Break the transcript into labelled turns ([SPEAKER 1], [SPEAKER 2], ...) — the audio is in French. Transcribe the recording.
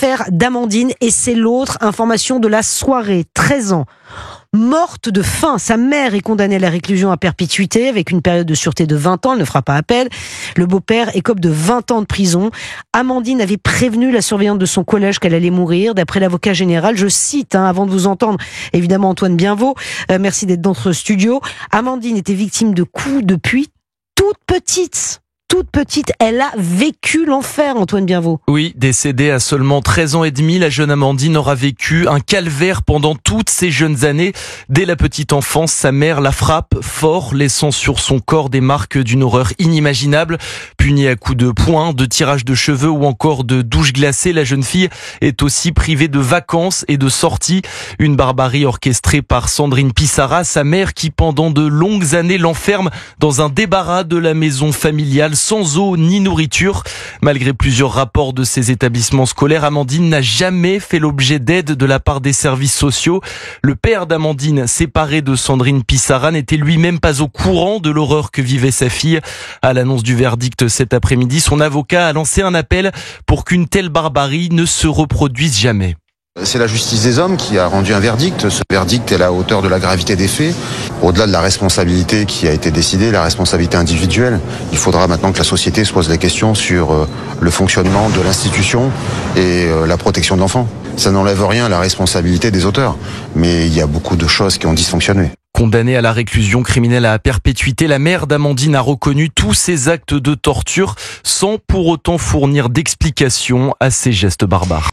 [SPEAKER 1] l'affaire d'Amandine et c'est l'autre information de la soirée. 13 ans. Morte de faim. Sa mère est condamnée à la réclusion à perpétuité avec une période de sûreté de 20 ans. Elle ne fera pas appel. Le beau-père écope de 20 ans de prison. Amandine avait prévenu la surveillante de son collège qu'elle allait mourir. D'après l'avocat général, je cite, avant de vous entendre, évidemment Antoine Bienvot, merci d'être dans notre studio. Amandine était victime de coups depuis toute petite. Elle a vécu l'enfer, Antoine Bienvot.
[SPEAKER 2] Oui, décédée à seulement 13 ans et demi, la jeune Amandine aura vécu un calvaire pendant toutes ces jeunes années. Dès la petite enfance, sa mère la frappe fort, laissant sur son corps des marques d'une horreur inimaginable. Punie à coups de poing, de tirage de cheveux ou encore de douche glacée, la jeune fille est aussi privée de vacances et de sorties. Une barbarie orchestrée par Sandrine Pissarra, sa mère qui pendant de longues années l'enferme dans un débarras de la maison familiale sans eau ni nourriture. Malgré plusieurs rapports de ces établissements scolaires, Amandine n'a jamais fait l'objet d'aide de la part des services sociaux. Le père d'Amandine, séparé de Sandrine Pissarra, n'était lui-même pas au courant de l'horreur que vivait sa fille. À l'annonce du verdict cet après-midi, son avocat a lancé un appel pour qu'une telle barbarie ne se reproduise jamais.
[SPEAKER 3] C'est la justice des hommes qui a rendu un verdict. Ce verdict est à la hauteur de la gravité des faits. Au-delà de la responsabilité qui a été décidée, la responsabilité individuelle, il faudra maintenant que la société se pose des questions sur le fonctionnement de l'institution et la protection de l'enfant. Ça n'enlève rien à la responsabilité des auteurs, mais il y a beaucoup de choses qui ont dysfonctionné.
[SPEAKER 2] Condamnée à la réclusion criminelle à perpétuité, la mère d'Amandine a reconnu tous ces actes de torture sans pour autant fournir d'explications à ces gestes barbares.